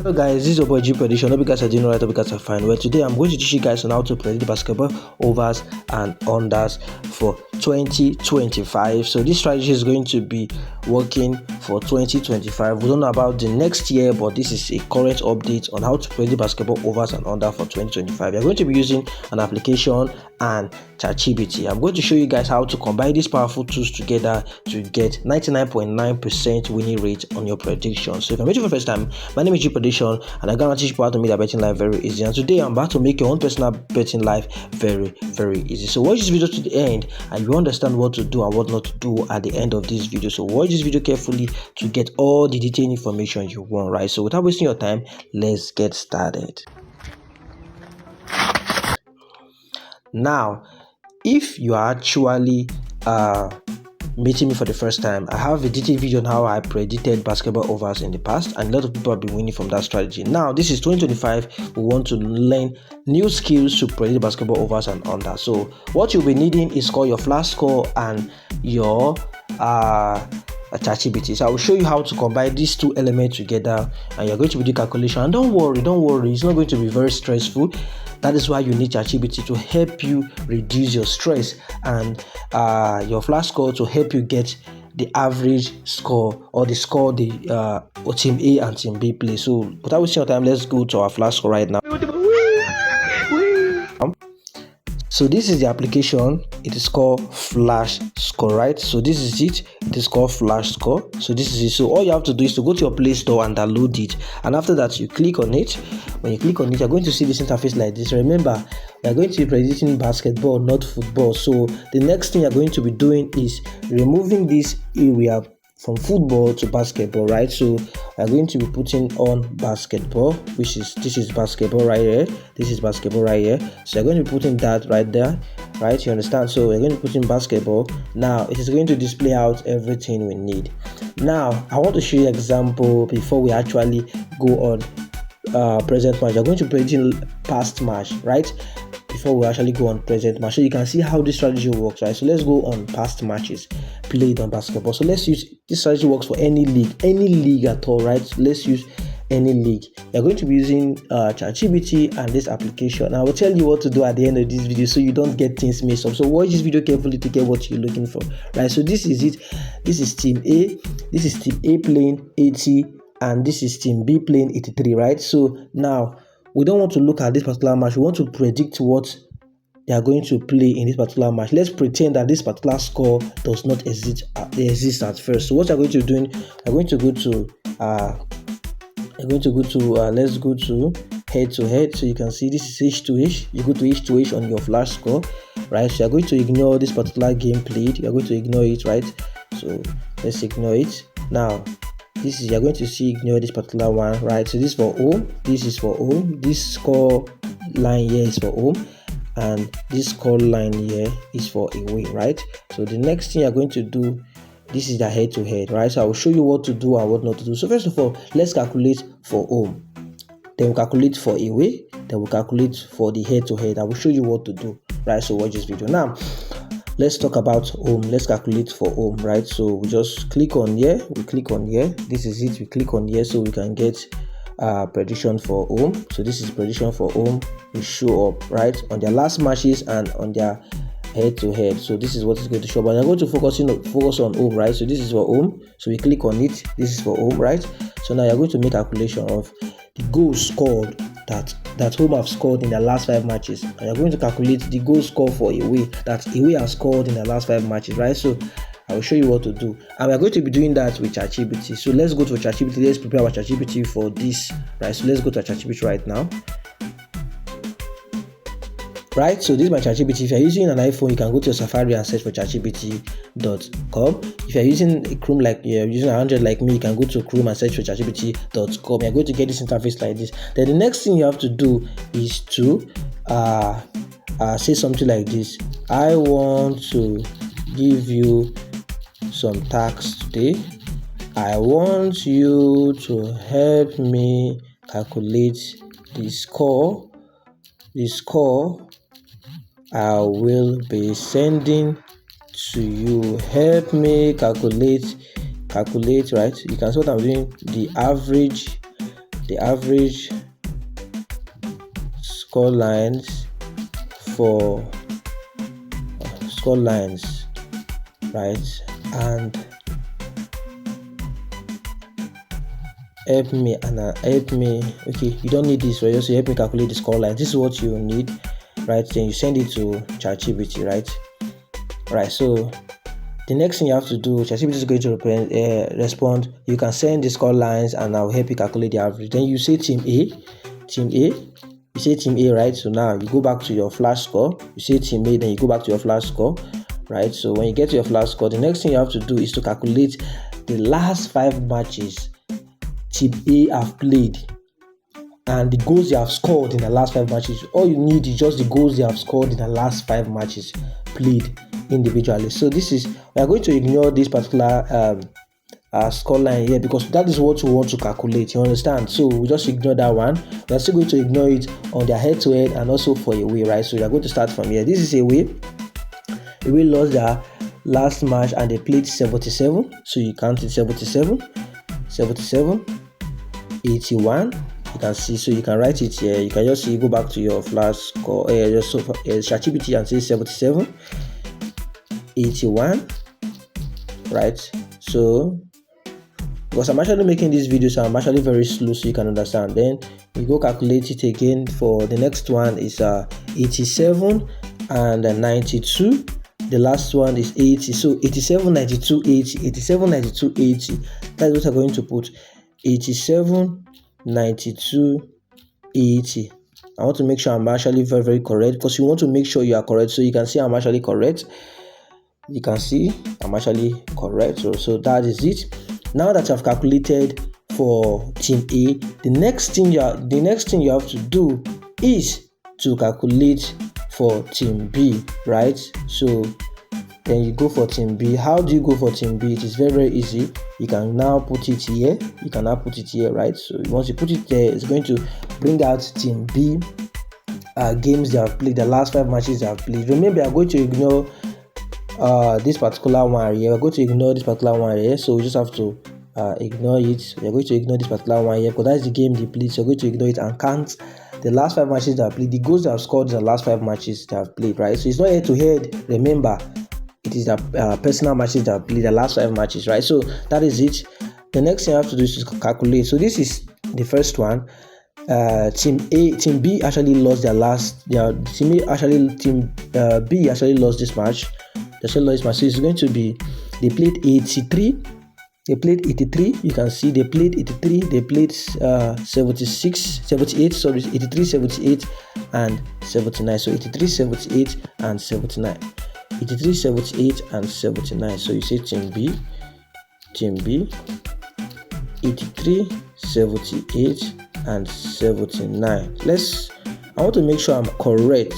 Hello guys, this is your boy G Prediction. Hope you guys are doing right, hope you guys are fine. Well, today I'm going to teach you guys on how to predict basketball overs and unders for 2025. So this strategy is going to be working for 2025. We don't know about the next year, but this is a current update on how to predict basketball overs and under for 2025. You're going to be using an application and ChatGPT. I'm going to show you guys how to combine these powerful tools together to get 99.9% winning rate on your prediction. So if I'm meeting for the first time, my name is G Prediction, and I'm gonna teach you how to make that betting life very easy. And today I'm about to make your own personal betting life very easy. So watch this video to the end and you understand what to do and what not to do at the end of this video. So watch this video carefully to get all the detailed information you want, right? So without wasting your time, let's get started. Now, if you are actually meeting me for the first time, I have a detailed video on how I predicted basketball overs in the past, and a lot of people have been winning from that strategy. Now, this is 2025. We want to learn new skills to predict basketball overs and under. So, what you'll be needing is called your flash score and your ChatGPT. So I will show you how to combine these two elements together, and you're going to be doing calculation. And don't worry, it's not going to be very stressful. That is why you need ChatGPT to help you reduce your stress, and your flash score to help you get the average score or the score the team A and team B play. So without wasting your time, let's go to our flash score right now. So this is the application. It is called Flash Score, right? So this is it. It is called Flash Score. So this is it. So all you have to do is to go to your Play Store and download it. And after that, you click on it. When you click on it, you're going to see this interface like this. Remember, we are going to be predicting basketball, not football. So the next thing you're going to be doing is removing this area from football to basketball, right? So we're going to be putting on basketball, this is basketball right here. This is basketball right here. So you're going to be putting that right there, right? You understand? So we're going to put in basketball. Now it is going to display out everything we need. Now I want to show you an example before we actually go on present match. You're going to predict past match, right? Before we actually go on present match, so you can see how this strategy works, right? So let's go on past matches played on basketball. So let's use this strategy. Works for any league at all, right? So let's use any league. You're going to be using ChatGPT and this application. I will tell you what to do at the end of this video so you don't get things mixed up. So watch this video carefully to get what you're looking for, right? So this is it. This is team A. This is team A playing 80, and this is team B playing 83, right? So now we don't want to look at this particular match. We want to predict what they are going to play in this particular match. Let's pretend that this particular score does not exist at first. So what you're going to do, I'm going to go to let's go to head to head. So you can see this is H2H. You go to H2H on your flash score, right? So you're going to ignore this particular game played. You're going to ignore it, right? So let's ignore it. Now you're going to see ignore this particular one, right? So this is for home, this is for home, this score line here is for home, and this score line here is for away, right? So the next thing you're going to do, this is the head to head, right? So I will show you what to do and what not to do. So first of all, let's calculate for home, then we'll calculate for away, then we'll calculate for the head to head. I will show you what to do, right? So watch this video. Now let's talk about home. Let's calculate for home, right? So we just click on here, we click on here, this is it, we click on here so we can get prediction for home. So this is prediction for home. We show up right on their last matches and on their head to head. So this is what is going to show up, but I'm going to focus on home, right? So this is for home, so we click on it, this is for home, right? So now you're going to make calculation of the goals scored that home have scored in the last 5 matches, and you're going to calculate the goal score for away that away has scored in the last 5 matches, right? So I will show you what to do, and we're going to be doing that with ChatGPT. So let's go to ChatGPT. Let's prepare our ChatGPT for this, right? So let's go to ChatGPT right now. Right, so this is my ChatGPT. If you're using an iPhone, you can go to Safari and search for ChatGPT.com. If you're using a Chrome, like you're using an Android like me, you can go to Chrome and search for ChatGPT.com. You're going to get this interface like this. Then the next thing you have to do is to say something like this: I want to give you some tasks today. I want you to help me calculate the score I will be sending to you. Help me calculate, right? You can see what I'm doing. The the average score lines for right, and help me. Okay, you don't need this, right? Just help me calculate the score line. This is what you need, right? Then you send it to ChatGPT, right? So the next thing you have to do, ChatGPT is going to respond. You can send the score lines and I'll help you calculate the average. Then you say team A, you say team A, right? So now you go back to your flash score. You say team A, then you go back to your flash score, right? So when you get to your flash score, the next thing you have to do is to calculate the last 5 matches team A have played and the goals they have scored in the last 5 matches. All you need is just the goals they have scored in the last 5 matches played individually. So we are going to ignore this particular scoreline here because that is what we want to calculate, you understand? So we just ignore that one. We are still going to ignore it on their head-to-head and also for away, right? So we are going to start from here. This is away. Away lost their last match and they played 77. So you count it 77, 81. You can see, so you can write it here. You can just see, go back to your flash score, just ChatGPT and say 77, 81, right? So because I'm actually making this video, so I'm actually very slow, so you can understand. Then you go calculate it again. For the next one is 87 and 92. The last one is 80. So 87, 92, 80. 87, 92, 80. That's what I'm going to put. 87, 92, 80. I want to make sure I'm actually very, very correct because you want to make sure you are correct. So you can see I'm actually correct. You can see I'm actually correct. So that is it. Now that I've calculated for team A, the next thing you have to do is to calculate for team B, right? So then you go for team B. How do you go for team B? It is very, very easy. You can now put it here. Right? So once you put it there, it's going to bring out team B games they have played, the last 5 matches they have played. Remember, I'm going to ignore this particular one here. We're going to ignore this particular one here. So we just have to ignore it. We're going to ignore this particular one here because that's the game they played. So we're going to ignore it and count the last 5 matches they have played, the goals they have scored in the last 5 matches they have played, right? So it's not head to head. Remember, it is the personal matches that have played, the last 5 matches, right? So that is it. The next thing I have to do is to calculate. So this is the first one. Team B actually lost their last. Team B actually lost this match. So it's going to be, they played 83. They played 83. You can see they played 83. They played 78. Sorry, 83, 78, and 79. So 83, 78, and 79. 83, 78, and 79. So you say team B, 83, 78, and 79. I want to make sure I'm correct.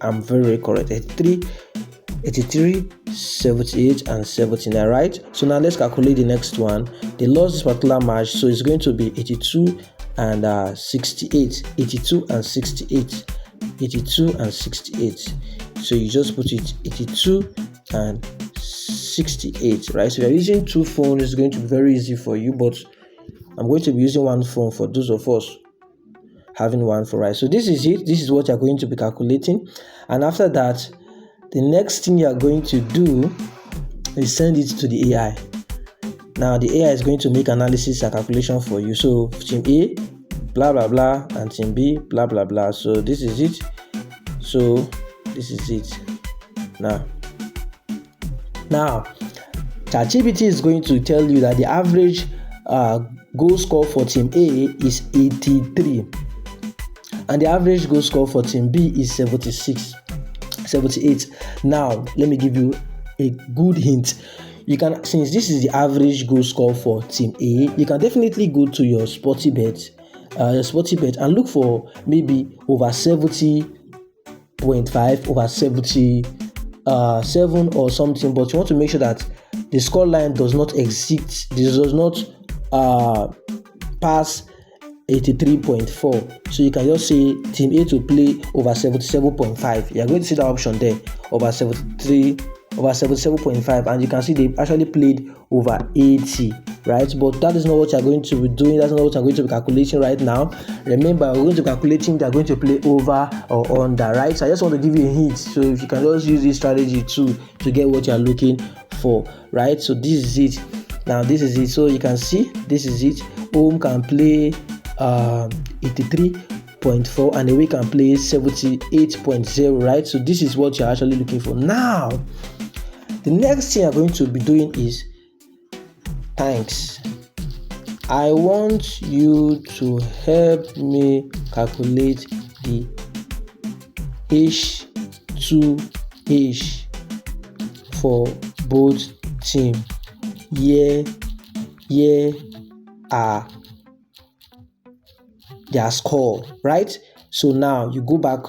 I'm very, very correct. 83, 78, and 79, right? So now let's calculate the next one. They lost this particular match, so it's going to be 82 and 68. 82 and 68. 82 and 68. So you just put it 82 and 68, right? So if you're using 2 phones, it's going to be very easy for you, but I'm going to be using 1 phone for those of us having 1 phone, right? So this is it. This is what you're going to be calculating. And after that, the next thing you're going to do is send it to the AI. Now the AI is going to make analysis and calculation for you. So team A, blah blah blah, and team B, blah blah blah. So this is it. Now ChatGPT is going to tell you that the average goal score for team A is 83 and the average goal score for team B is 78. Now let me give you a good hint. You can, since this is the average goal score for team A, you can definitely go to your sporty bet and look for maybe over 70.5, over 77 or something, but you want to make sure that the score line does not pass 83.4. So you can just say team A to play over 77.5. You are going to see that option there, over 77.5, and you can see they actually played over 80. right? But that is not what you're going to be doing. That's not what I'm going to be calculating right now. Remember, we're going to be calculating they're going to play over or under, right? So I just want to give you a hint. So if you can just use this strategy to get what you're looking for, right? So this is it. Now this is it. So you can see this is it. Home can play 83.4 and away can play 78.0, right? So this is what you're actually looking for. Now the next thing you're going to be doing is thanks. I want you to help me calculate the H2H for both teams. Here are their score, right? So now you go back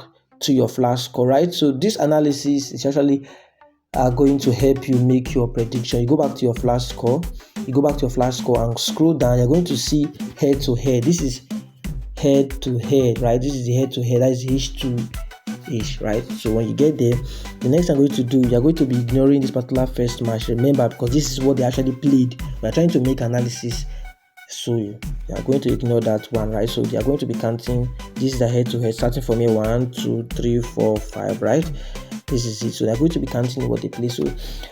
to your flash score, right? So this analysis is actually going to help you make your prediction. You go back to your flash score, and scroll down. You're going to see head to head. This is head to head, right? This is the head to head. That is H2H, right? So when you get there, the next thing I'm going to do, you're going to be ignoring this particular first match. Remember, because this is what they actually played. We're trying to make analysis, so you are going to ignore that one, right? So they are going to be counting. This is the head to head, starting from here 1, 2, 3, 4, 5, right? This is it. So they're going to be counting what they play. So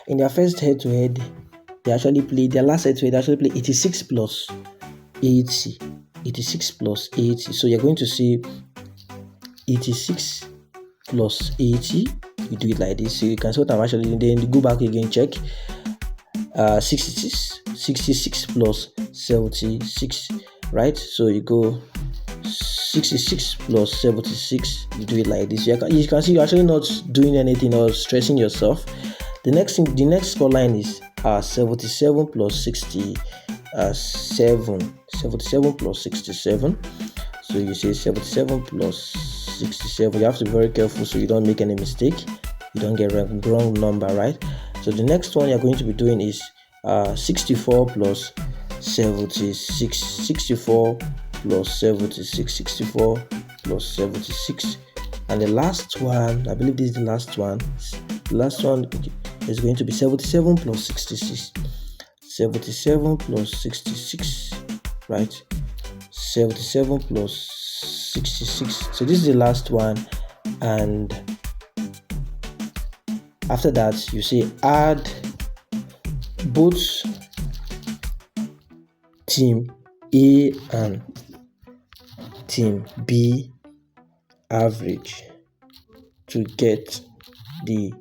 in their first head to head, they actually played, their last head to head, they actually played 86 plus 80. 86 plus 80. So you're going to see 86 plus 80. You do it like this. So you can see what I'm actually doing. Then you go back again, check. 66 plus 76, right? So you go 66 plus 76. You do it like this. You can see you're actually not doing anything or stressing yourself. The next score line is 77 plus 67. 77 plus 67. So you say 77 plus 67. You have to be very careful so you don't make any mistake. You don't get wrong number, right? So the next one you're going to be doing is 64 plus 76. 64 plus 76. 64 plus 76. And the last one, I believe this is the last one. The last one is going to be 77 plus 66. 77 plus 66, right? 77 plus 66. So this is the last one, and after that you say add both team A and team B average to get the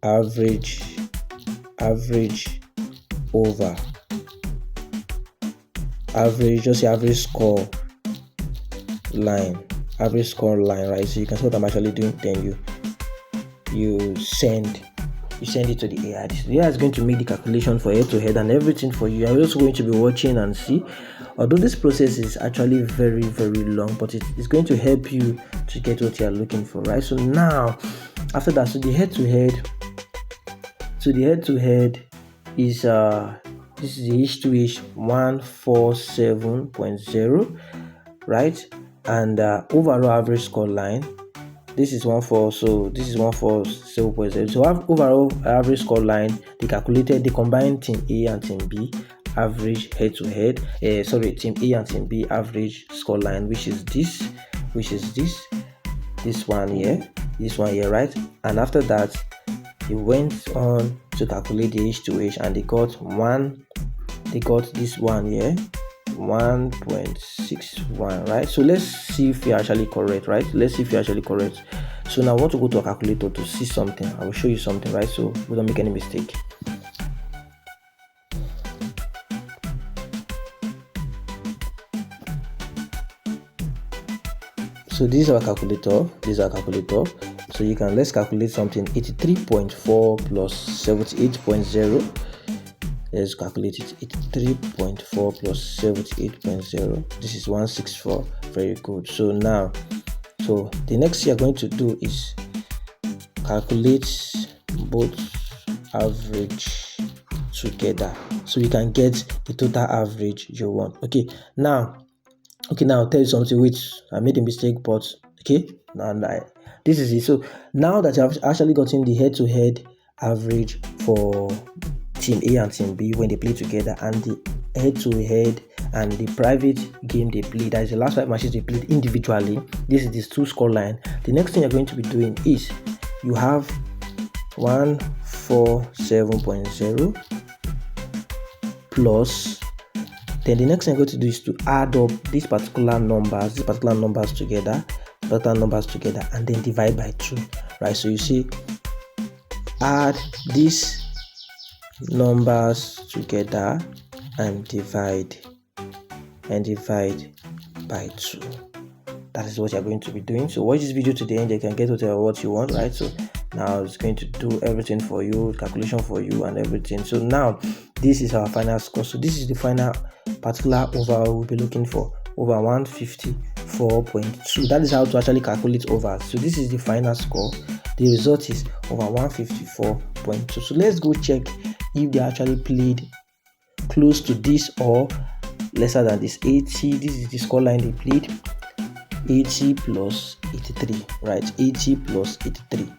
average over average, just the average score line, right? So you can see what I'm actually doing. Then you send it to the AI. The AI is going to make the calculation for head to head and everything for you. You're also going to be watching and see. Although this process is actually very, very long, but it's going to help you to get what you're looking for, right? So now, after that, so the head to head is this is the H2H 147.0, right? And overall average score line, this is 14, so this is 147.0. So overall average score line, they combined team A and team B average head to head. Team A and team B average score line, which is this one here, right? And after that, he went on to calculate the H2H, and they got this one here, 1.61, right? So let's see if you're actually correct, right? So now I want to go to a calculator to see something. I will show you something, right? So we don't make any mistake. So this is our calculator. So let's calculate something. 83.4 plus 78.0. Let's calculate it. 83.4 plus 78.0. This is 164. Very good. So now, the next thing you're going to do is calculate both average together, so you can get the total average you want. Okay, now I'll tell you something which I made a mistake, but okay, now this is it. So now that you have actually gotten the head-to-head average for team A and team B when they play together, and the head-to-head and the private game they played, that is the last 5 matches they played individually. This is this 2 scoreline. The next thing you're going to be doing is you have 147.0 plus, then the next thing I'm going to do is to add up these particular numbers together, and then divide by 2, right? So you see, add these numbers together and divide by 2. That is what you're going to be doing. So watch this video to the end, you can get what you want, right? So now it's going to do everything for you, calculation for you and everything. So now this is our final score. So this is the final particular over we'll be looking for, over 154.2. That is how to actually calculate over. So this is the final score. The result is over 154.2. So let's go check if they actually played close to this or lesser than this. 80, this is the scoreline they played. 80 plus 83, right? 80 plus 83.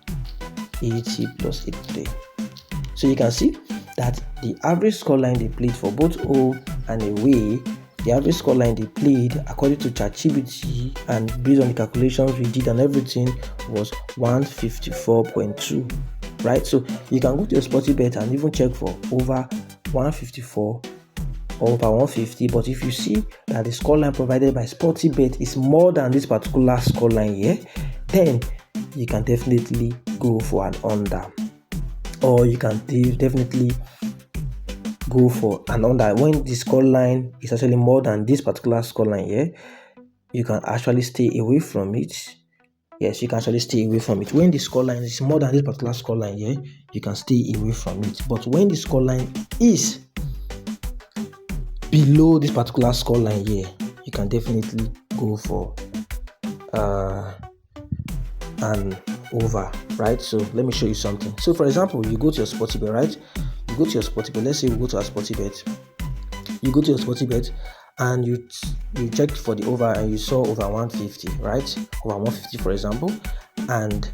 80 plus 83. So you can see that the average scoreline they played for both home and away, the average scoreline they played according to ChatGPT and based on the calculations we did and everything was 154.2, right? So you can go to your Sportybet and even check for over 154 or over 150, but if you see that the scoreline provided by Sportybet is more than this particular scoreline here, then you can definitely go for an under, or you can definitely go for an under. When the scoreline is actually more than this particular scoreline here, you can actually stay away from it. Yes, you can actually stay away from it. When the scoreline is more than this particular scoreline here, you can stay away from it. But when the scoreline is below this particular scoreline here, you can definitely go for an over, right? So let me show you something. So for example, you go to your Sportybet, right? You go to your Sportybet. Let's say we go to our Sportybet. You go to your Sportybet and you checked for the over and you saw over 150, right? Over 150, for example, and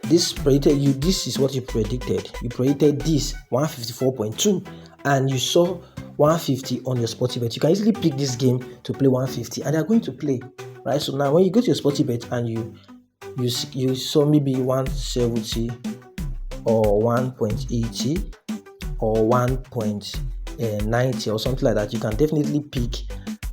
this predicted this is what you predicted. You predicted this 154.2, and you saw 150 on your Sportybet. You can easily pick this game to play 150, and they're going to play, right? So now when you go to your Sportybet and you saw maybe 170 or 1.80 or 1.90 or something like that, you can definitely pick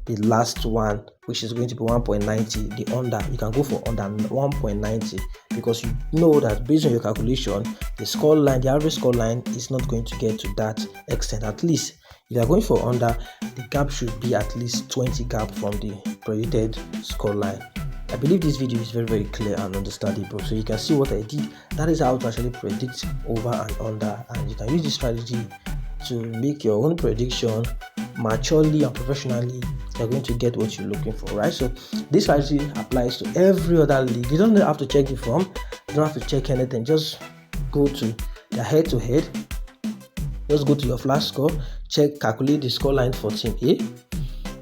the last one, which is going to be 1.90, the under. You can go for under 1.90 because you know that based on your calculation, the scoreline, the average scoreline is not going to get to that extent. At least if you are going for under, the gap should be at least 20 gap from the predicted scoreline. I believe this video is very, very clear and understandable, so you can see what I did. That is how to actually predict over and under, and you can use this strategy to make your own prediction maturely and professionally. You're going to get what you're looking for, right? So this strategy applies to every other league. You don't have to check the form, you don't have to check anything. Just go to the head-to-head, just go to your flash score, calculate the scoreline for team A,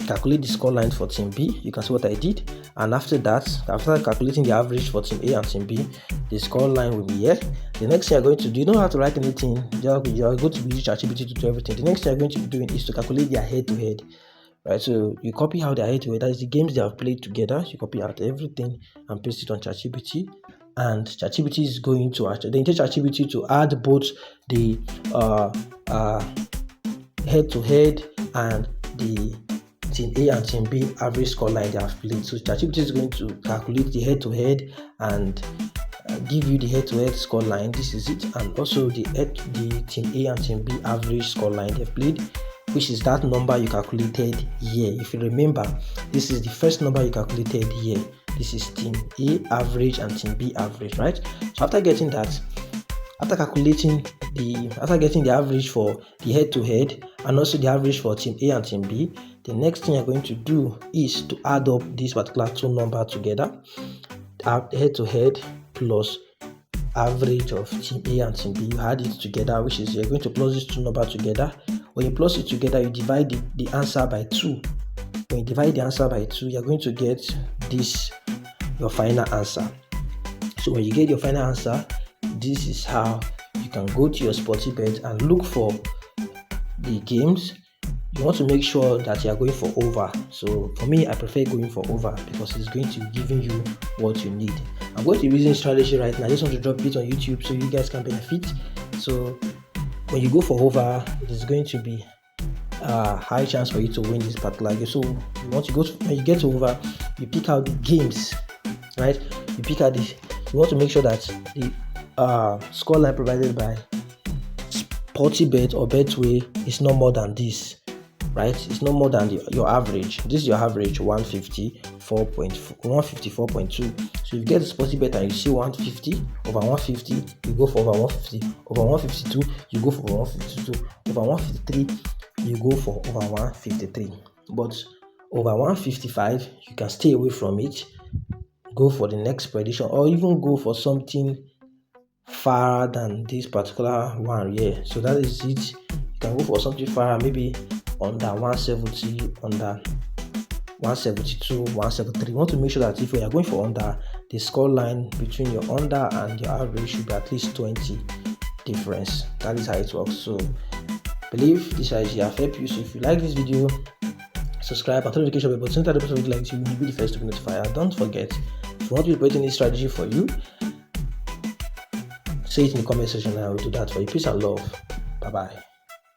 calculate the scoreline for team B. You can see what I did, and after that, after calculating the average for team A and team B, the scoreline will be here. The next thing you're going to do, you don't have to write anything, you're going to use ChatGPT to do everything. The next thing you're going to be doing is to calculate their head-to-head, right? So you copy how their head-to-head, that is the games they have played together, you copy out everything and paste it on ChatGPT, and ChatGPT is going to actually, then take ChatGPT to add both the head-to-head and the team A and team B average scoreline they have played. So ChatGPT is going to calculate the head-to-head and give you the head-to-head scoreline. This is it, and also the team A and team B average scoreline they've played, which is that number you calculated here. If you remember, this is the first number you calculated here. This is team A average and team B average, right? So after getting that, after getting the average for the head-to-head and also the average for team A and team B, the next thing you're going to do is to add up this particular two numbers together, head-to-head plus average of team A and team B. You add it together, which is you're going to plus these two numbers together. When you plus it together, you divide the answer by 2. When you divide the answer by 2, you're going to get this, your final answer. So when you get your final answer, this is how you can go to your Sportybet and look for the games, you want to make sure that you are going for over. So for me, I prefer going for over because it's going to be giving you what you need. I'm going to be using strategy right now. I just want to drop it on YouTube so you guys can benefit. So when you go for over, it is going to be a high chance for you to win this particular game. So when you get to over, you pick out the games, right? You pick out you want to make sure that the scoreline provided by Sportybet or Betway is not more than this, right? It's not more than your average. This is your average 154.2. So if you get the Sportybet and you see 150 over 150, you go for over 150. Over 152, you go for over 152. Over 153, you go for over 153. But over 155, you can stay away from it. Go for the next prediction, or even go for something far than this particular one here. So that is it. You can go for something far, maybe under 170, under 172, 173. You want to make sure that if you are going for under, the score line between your under and your average should be at least 20 difference. That is how it works. So I believe this strategy have helped you. So if you like this video, subscribe and turn the notification bell button so that the person will like you will be the first to be notified. And don't forget, if you want me to put in this strategy for you, say it in the comment section and I will do that for you. Peace and love. Bye bye.